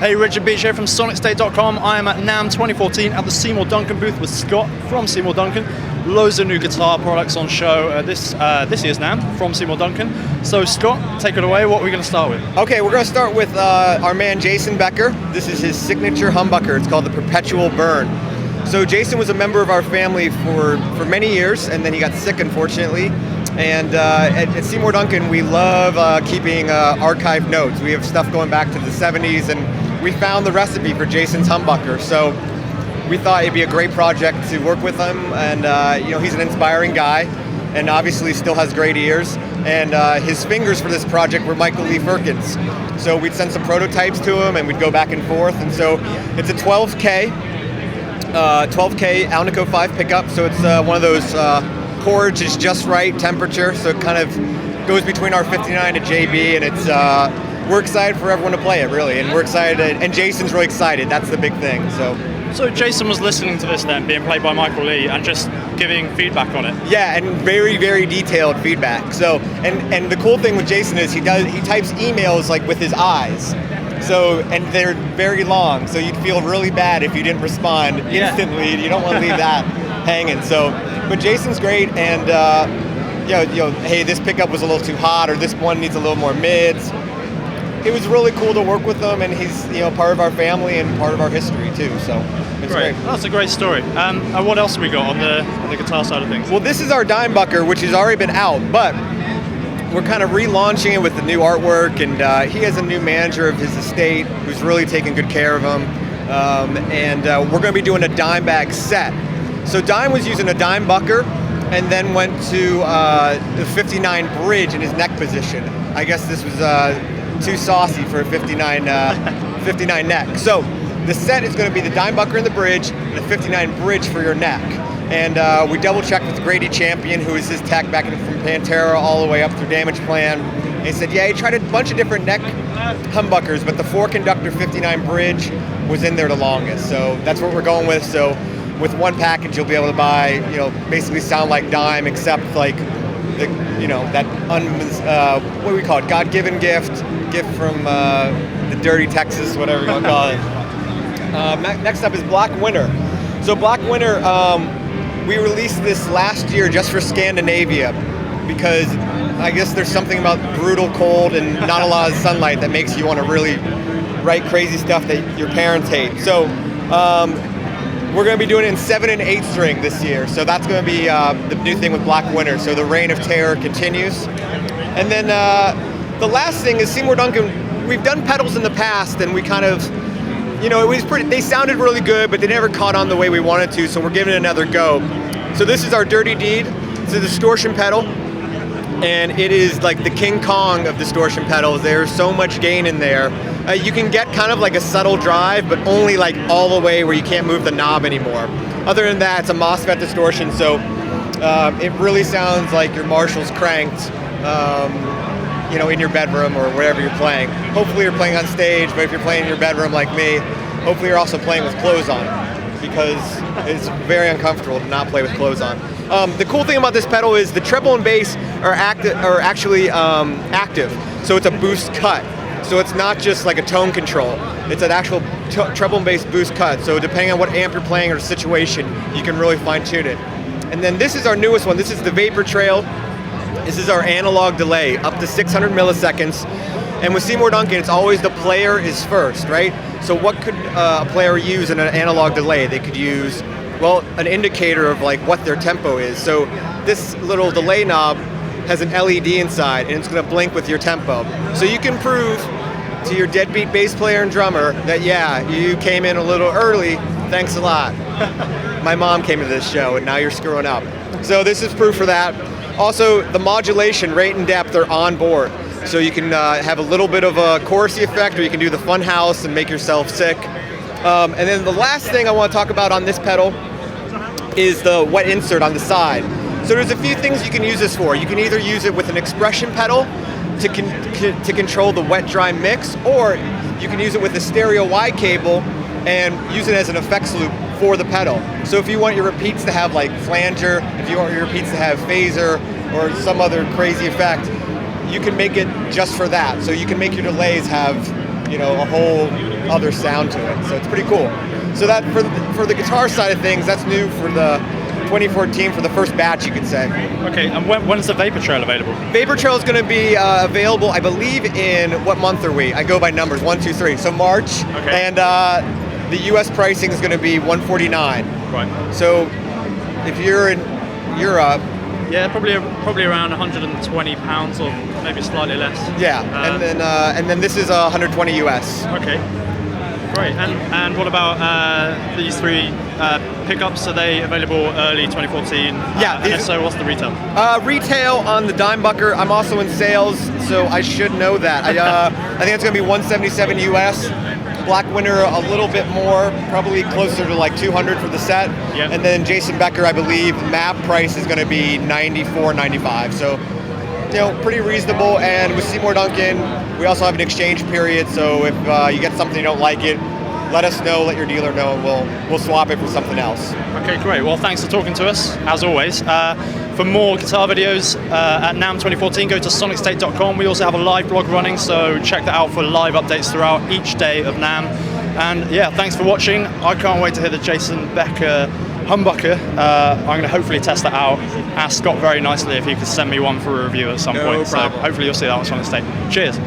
Hey, Richard Beach here from SonicState.com. I am at NAMM 2014 at the Seymour Duncan booth with Scott from Seymour Duncan. Loads of new guitar products on show this year's NAMM from Seymour Duncan. So Scott, take it away. What are we going to start with? Okay, we're going to start with our man Jason Becker. This is his signature humbucker. It's called the Perpetual Burn. So Jason was a member of our family for many years, and then he got sick, unfortunately. And at Seymour Duncan, we love keeping archived notes. We have stuff going back to the 70s, and we found the recipe for Jason's humbucker. So we thought it'd be a great project to work with him. And he's an inspiring guy, and obviously still has great ears. And his fingers for this project were Michael Lee Firkins. So we'd send some prototypes to him, and we'd go back and forth. And so it's a 12K Alnico 5 pickup. So it's one of those chords is just right temperature, so it kind of goes between our 59 to JB, and it's we're excited for everyone to play it, really, and we're excited, and Jason's really excited. That's the big thing. So Jason was listening to this then, being played by Michael Lee, and just giving feedback on it. Yeah, and very, very detailed feedback. So, and the cool thing with Jason is he types emails like with his eyes. So, and they're very long, so you'd feel really bad if you didn't respond instantly. You don't want to leave that hanging. So, but Jason's great, and hey, this pickup was a little too hot, or this one needs a little more mids. It was really cool to work with him, and he's part of our family and part of our history too. So it's great. That's a great story. And what else have we got on the guitar side of things? Well, this is our Dimebucker, which has already been out, but we're kind of relaunching it with the new artwork, and he has a new manager of his estate who's really taking good care of him. We're going to be doing a dime bag set. So Dime was using a Dimebucker and then went to the 59 bridge in his neck position. I guess this was too saucy for a 59 neck. So the set is going to be the Dimebucker in the bridge and the 59 bridge for your neck. And we double checked with Grady Champion, who is his tech back from Pantera all the way up through Damage Plan. And he said, yeah, he tried a bunch of different neck humbuckers, but the 4-conductor 59 bridge was in there the longest. So that's what we're going with. So with one package, you'll be able to buy, basically sound like Dime, except like that what do we call it? God-given gift from the dirty Texas, whatever you want to call it. Next up is Black Winter. So Black Winter, we released this last year just for Scandinavia, because I guess there's something about brutal cold and not a lot of sunlight that makes you want to really write crazy stuff that your parents hate. So we're going to be doing it in 7 and 8 string this year. So that's going to be the new thing with Black Winter. So the reign of terror continues. And then the last thing is Seymour Duncan. We've done pedals in the past, and we kind of, it was they sounded really good, but they never caught on the way we wanted to, so we're giving it another go. So this is our Dirty Deed. It's a distortion pedal, and it is like the King Kong of distortion pedals. There's so much gain in there. You can get kind of like a subtle drive, but only like all the way where you can't move the knob anymore. Other than that, it's a MOSFET distortion, so it really sounds like your Marshall's cranked, in your bedroom or wherever you're playing. Hopefully you're playing on stage, but if you're playing in your bedroom like me, hopefully you're also playing with clothes on, because it's very uncomfortable to not play with clothes on. The cool thing about this pedal is the treble and bass are actually active, so it's a boost cut. So it's not just like a tone control, it's an actual treble and bass boost cut. So depending on what amp you're playing or situation, you can really fine tune it. And then this is our newest one. This is the Vapor Trail. This is our analog delay, up to 600 milliseconds. And with Seymour Duncan, it's always the player is first, right? So what could a player use in an analog delay? They could use, an indicator of like what their tempo is. So this little delay knob has an LED inside, and it's going to blink with your tempo. So you can prove to your deadbeat bass player and drummer that, yeah, you came in a little early, thanks a lot. My mom came to this show, and now you're screwing up. So this is proof for that. Also, the modulation, rate and depth are on board. So you can have a little bit of a chorusy effect, or you can do the fun house and make yourself sick. And then the last thing I want to talk about on this pedal is the wet insert on the side. So there's a few things you can use this for. You can either use it with an expression pedal to control the wet-dry mix, or you can use it with a stereo Y cable and use it as an effects loop for the pedal. So if you want your repeats to have like flanger, if you want your repeats to have phaser or some other crazy effect, you can make it just for that. So you can make your delays have, a whole other sound to it. So it's pretty cool. So that for the guitar side of things, that's new for the 2014 for the first batch, you could say. Okay, and when's the Vapor Trail available? Vapor Trail is going to be available, I believe, in what month are we? I go by numbers, 1, 2, 3. So March, okay. And the U.S. pricing is going to be $149. Right. So if you're in Europe, yeah, probably around 120 pounds or maybe slightly less. Yeah, and then this is 120 US. Okay. Great. And what about these three pickups? Are they available early 2014? Yeah. And if so, what's the retail? Retail on the Dimebucker, I'm also in sales, so I should know that. I think it's going to be 177 US. Black Winter a little bit more, probably closer to like 200 for the set. Yep. And then Jason Becker, I believe, map price is going to be 94, 95. So, pretty reasonable. And with Seymour Duncan, we also have an exchange period. So if you get something you don't like it, let us know, let your dealer know, and we'll swap it for something else. Okay, great. Well, thanks for talking to us, as always. For more guitar videos at NAMM 2014, go to sonicstate.com. We also have a live blog running, so check that out for live updates throughout each day of NAMM. And yeah, thanks for watching. I can't wait to hear the Jason Becker Humbucker. I'm going to hopefully test that out. Ask Scott very nicely if he could send me one for a review at some point. No problem. So hopefully you'll see that on Sonic State. Cheers.